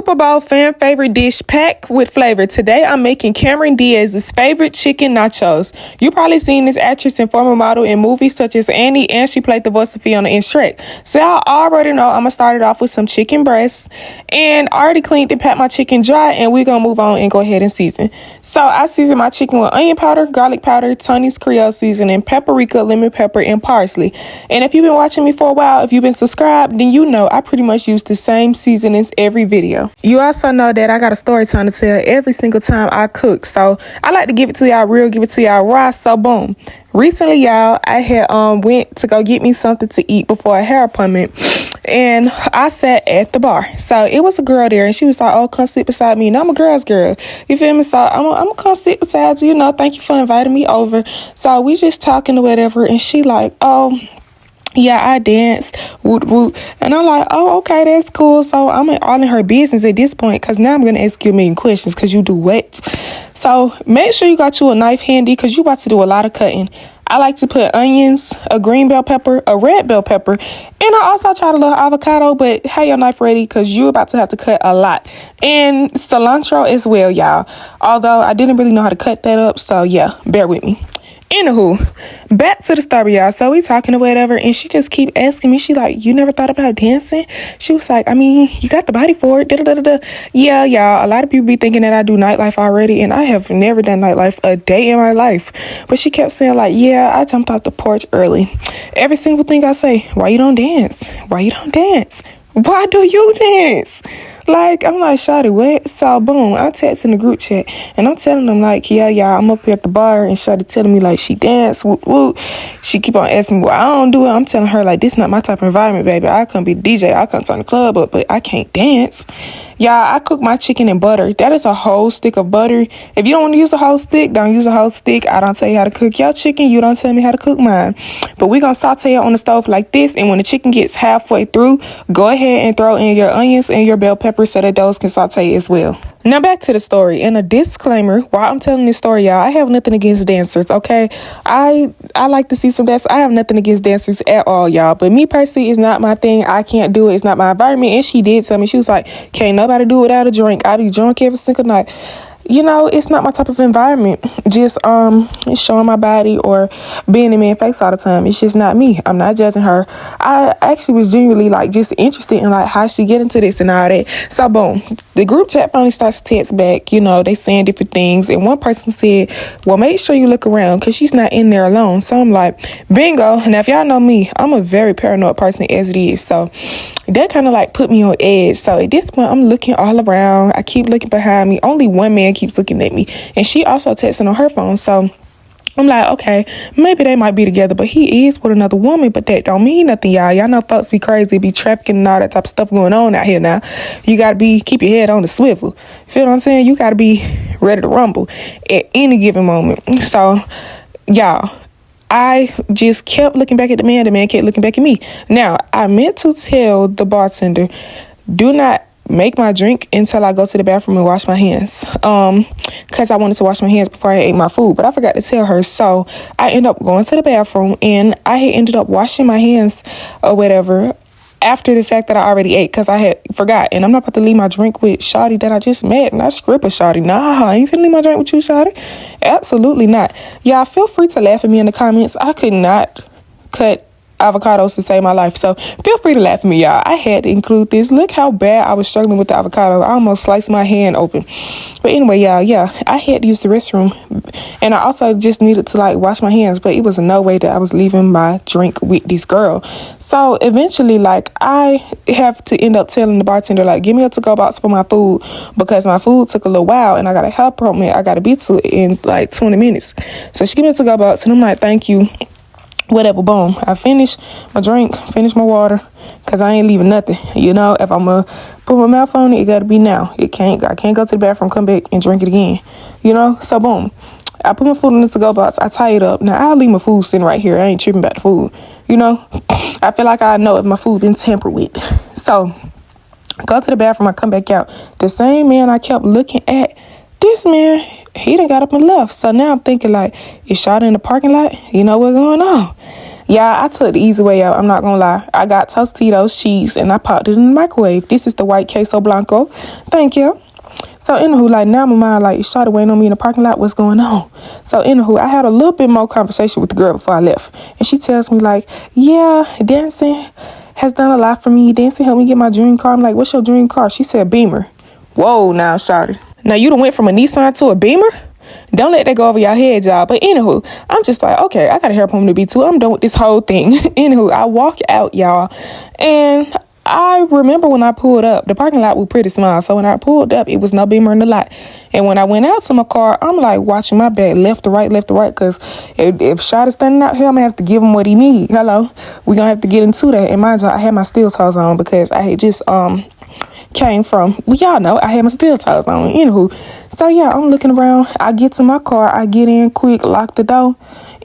Super Bowl fan favorite dish packed with flavor. Today I'm making Cameron Diaz's favorite chicken nachos. You probably seen this actress and former model in movies such as Annie, and she played the voice of Fiona in Shrek. So y'all already know I'm gonna start it off with some chicken breasts, and I already cleaned and pat my chicken dry, and we're gonna move on and go ahead and season. So I season my chicken with onion powder, garlic powder, Tony's Creole seasoning, paprika, lemon pepper, and parsley. And if you've been watching me for a while, if you've been subscribed, then you know I pretty much use the same seasonings every video. You also know that I got a story time to tell every single time I cook, so I like to give it to y'all real, give it to y'all raw. So boom, recently y'all, I had went to go get me something to eat before a hair appointment, and I sat at the bar. So it was a girl there, and she was like, oh, come sit beside me, and I'm a girl's girl, you feel me? So I'm gonna come sit beside you, thank you for inviting me over. So we just talking or whatever, and she like, oh yeah, I danced, woot woot. And I'm like, oh, okay, that's cool. So I'm all in her business at this point, because now I'm going to ask you a million questions, because you do what? So make sure you got you a knife handy, because you about to do a lot of cutting. I like to put onions, a green bell pepper, a red bell pepper, and I also try to little avocado, but have your knife ready, because you're about to have to cut a lot. And cilantro as well, y'all. Although I didn't really know how to cut that up, so yeah, bear with me. Anywho, back to the story, y'all. So we talking or whatever, and she just keep asking me, she like, you never thought about dancing? She was like, I mean, you got the body for it. Da-da-da-da-da. Yeah, y'all, a lot of people be thinking that I do nightlife already, and I have never done nightlife a day in my life. But she kept saying like, yeah, I jumped off the porch early. Every single thing I say, why you don't dance? Why you don't dance? Why do you dance? Like, I'm like, shawty, what? So, boom, I'm texting the group chat, and I'm telling them, like, yeah, I'm up here at the bar, and shawty telling me, like, she dance, whoop, whoop. She keep on asking me, well, I don't do it. I'm telling her, like, this not my type of environment, baby. I couldn't be DJ. I couldn't turn the club up, but I can't dance. Y'all, I cook my chicken in butter. That is a whole stick of butter. If you don't want to use a whole stick, don't use a whole stick. I don't tell you how to cook your chicken. You don't tell me how to cook mine. But we're going to saute it on the stove like this, and when the chicken gets halfway through, go ahead and throw in your onions and your bell pepper so that those can saute as well. Now back to the story, and a disclaimer while I'm telling this story, y'all, I have nothing against dancers, okay? I like to see some dancers. I have nothing against dancers at all, y'all, but me personally, it's not my thing. I can't do it. It's not my environment. And she did tell me, she was like, can't nobody do it without a drink. I be drunk every single night. It's not my type of environment. Just showing my body or being in man's face all the time. It's just not me. I'm not judging her. I actually was genuinely like just interested in like how she get into this and all that. So boom, the group chat finally starts to text back. They saying different things, and one person said, well, make sure you look around, because she's not in there alone. So I'm like, bingo. Now if y'all know me, I'm a very paranoid person as it is, so that kind of like put me on edge. So at this point, I'm looking all around. I keep looking behind me. Only one man keeps looking at me, and she also texting on her phone. So I'm like, okay, maybe they might be together, but he is with another woman, but that don't mean nothing, y'all. Y'all know folks be crazy, be trafficking and all that type of stuff going on out here now. You gotta keep your head on the swivel. Feel what I'm saying? You gotta be ready to rumble at any given moment. So y'all, I just kept looking back at the man kept looking back at me. Now, I meant to tell the bartender, do not make my drink until I go to the bathroom and wash my hands, because I wanted to wash my hands before I ate my food, but I forgot to tell her. So I ended up going to the bathroom, and I had ended up washing my hands or whatever after the fact that I already ate, because I had forgot. And I'm not about to leave my drink with shawty that I just met, and I strip a shawty. Nah, I ain't finna leave my drink with you, shawty. Absolutely not. Y'all feel free to laugh at me in the comments. I could not cut avocados to save my life, so feel free to laugh at me, y'all. I had to include this. Look how bad I was struggling with the avocado. I almost sliced my hand open. But anyway, y'all, yeah, I had to use the restroom, and I also just needed to like wash my hands, but it was no way that I was leaving my drink with this girl. So eventually, like, I have to end up telling the bartender, like, give me a to-go box for my food, because my food took a little while, and I got a help appointment. I got to be to it in like 20 minutes. So she gave me a to-go box, and I'm like, thank you. Whatever, boom. I finished my drink, finished my water, because I ain't leaving nothing. If I'm going to put my mouth on it, it got to be now. I can't go to the bathroom, come back, and drink it again. So boom. I put my food in the to-go box. I tie it up. Now, I'll leave my food sitting right here. I ain't tripping about the food. I feel like I know if my food been tampered with. So, go to the bathroom. I come back out. The same man I kept looking at, this man, he done got up and left. So now I'm thinking, like, is Shawty in the parking lot? What's going on? Yeah, I took the easy way out. I'm not gonna lie. I got Tostitos cheese and I popped it in the microwave. This is the white queso blanco. Thank you. So anywho, like now my mind like started waiting on me in the parking lot. What's going on? So anywho, I had a little bit more conversation with the girl before I left, and she tells me like, yeah, dancing has done a lot for me. Dancing helped me get my dream car. I'm like, what's your dream car? She said Beamer. Whoa, now shawty. Now you done went from a Nissan to a Beamer? Don't let that go over your head, y'all. But anywho, I'm just like, okay, I gotta help him to be too. I'm done with this whole thing. Anywho, I walk out, y'all, and I remember when I pulled up, the parking lot was pretty small. So when I pulled up, it was no Beamer in the lot. And when I went out to my car, I'm like watching my back left to right. Because if Shot is standing out here, I'm going to have to give him what he needs. Hello. We're going to have to get into that. And mind you, I had my steel toes on because I had just came from, well, y'all know, I had my steel toes on. Anywho, so yeah, I'm looking around. I get to my car. I get in quick, lock the door.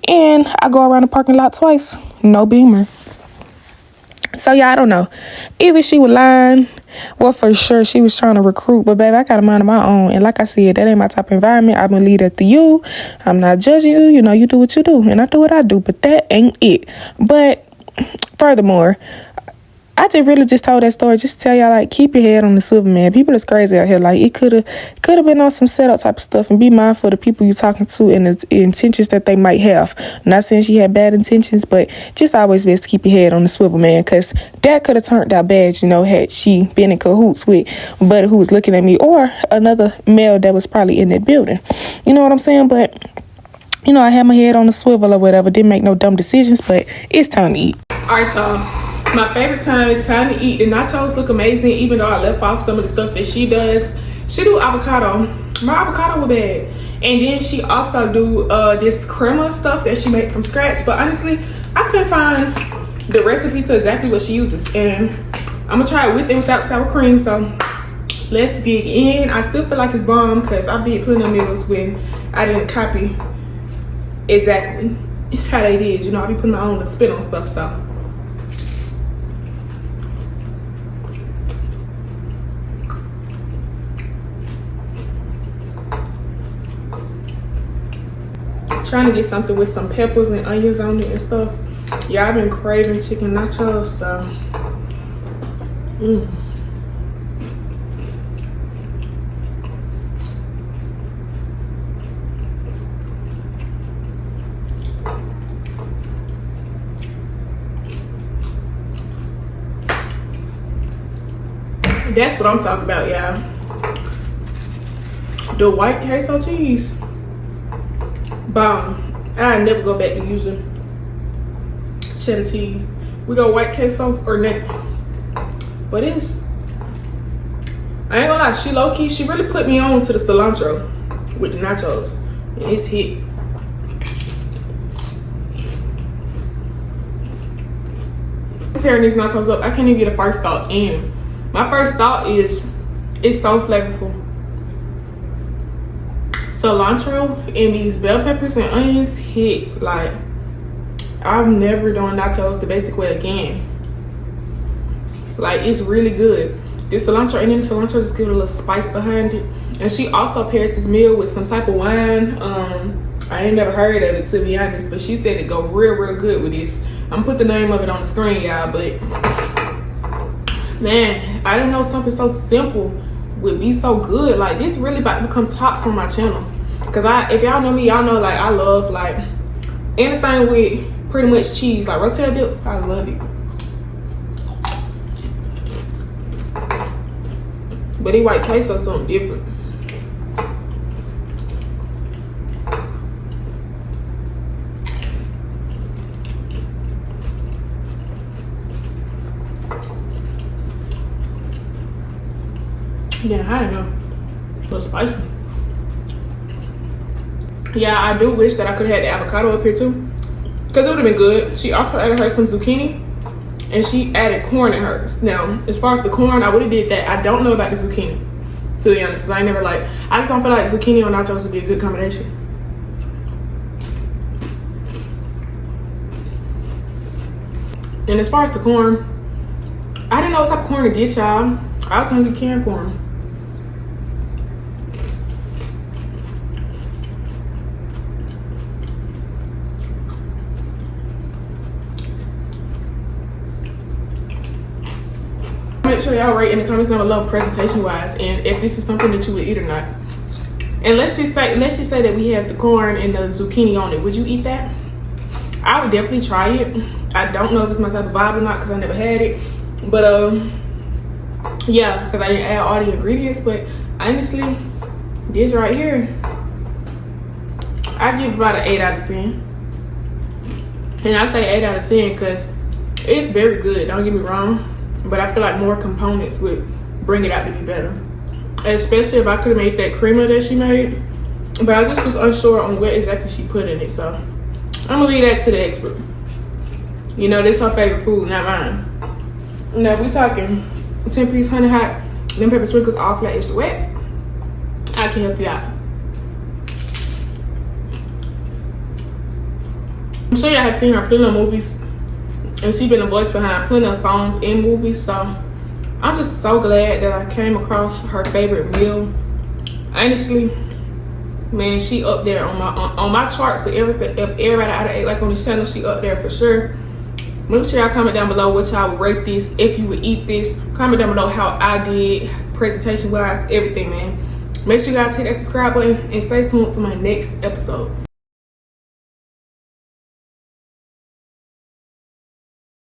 And I go around the parking lot twice. No Beamer. So, yeah, I don't know. Either she was lying, well, for sure she was trying to recruit. But, baby, I got a mind of my own. And like I said, that ain't my type of environment. I'm going to leave that to you. I'm not judging you. You know, you do what you do. And I do what I do. But that ain't it. But, furthermore, I just told that story just to tell y'all, like, keep your head on the swivel, man. People is crazy out here. Like, it could have been on some setup type of stuff, and be mindful of the people you're talking to and the intentions that they might have. I'm not saying she had bad intentions, but just always best to keep your head on the swivel, man, because that could have turned out bad, you know, had she been in cahoots with a buddy who was looking at me or another male that was probably in that building. You know what I'm saying? But, you know, I had my head on the swivel or whatever. Didn't make no dumb decisions, but it's time to eat. All right, y'all. My favorite time is time to eat. The nachos look amazing, even though I left off some of the stuff that she does. She do avocado. My avocado was bad. And then she also do this crema stuff that she made from scratch. But honestly, I couldn't find the recipe to exactly what she uses. And I'm going to try it with and without sour cream. So let's dig in. I still feel like it's bomb because I did plenty of meals when I didn't copy exactly how they did. You know, I be putting my own spin on stuff, so. Trying to get something with some peppers and onions on it and stuff. Yeah, I've been craving chicken nachos, so. That's what I'm talking about, y'all. The white queso cheese. Bomb. I never go back to using cheddar cheese. We go white queso or nothing. But it's, I ain't gonna lie, she low-key, she really put me on to the cilantro with the nachos. And it's hit. Tearing these nachos up, I can't even get a first thought in. My first thought is, it's so flavorful. Cilantro and these bell peppers and onions hit. Like, I'm never doing nachos the basic way again. Like, it's really good. This cilantro, and then the cilantro just give it a little spice behind it. And she also pairs this meal with some type of wine. I ain't never heard of it, to be honest, but she said it go real good with this. I'm gonna put the name of it on the screen, y'all, but man, I didn't know something so simple would be so good. Like, this really about to become tops on my channel. Cause if y'all know me, y'all know like I love like anything with pretty much cheese, like rotel dip. I love it. But this white queso is something different. Yeah, I don't know. A little spicy. Yeah, I do wish that I could have had the avocado up here too, because it would have been good. She also added her some zucchini, and she added corn in hers. Now, as far as the corn, I would have did that. I don't know about the zucchini, to be honest, because I never like. I just don't feel like zucchini on nachos would be a good combination. And as far as the corn, I didn't know what type of corn to get, y'all. I was gonna get canned corn. y'all rate in the comments down below presentation wise, and if this is something that you would eat or not. And let's just say that we have the corn and the zucchini on it. Would you eat that? I would definitely try it. I don't know if it's my type of vibe or not because I never had it. But yeah, because I didn't add all the ingredients. But honestly, this right here, I give about an 8 out of 10. And I say 8 out of 10 because it's very good, don't get me wrong. But I feel like more components would bring it out to be better. Especially if I could have made that creamer that she made. But I just was unsure on what exactly she put in it. So I'm gonna leave that to the expert. You know, this is her favorite food, not mine. Now we talking 10-piece honey hot, lemon pepper sprinkles all flat extra wet. I can help you out. I'm sure y'all have seen her plenty of movies, and she's been a voice behind plenty of songs in movies. So I'm just so glad that I came across her favorite meal. Honestly, man, she up there on my charts of everything. If everybody out of 8 like on this channel, she up there for sure. Make sure y'all comment down below what y'all would rate this, if you would eat this. Comment down below how I did, presentation wise, everything, man. Make sure you guys hit that subscribe button and stay tuned for my next episode.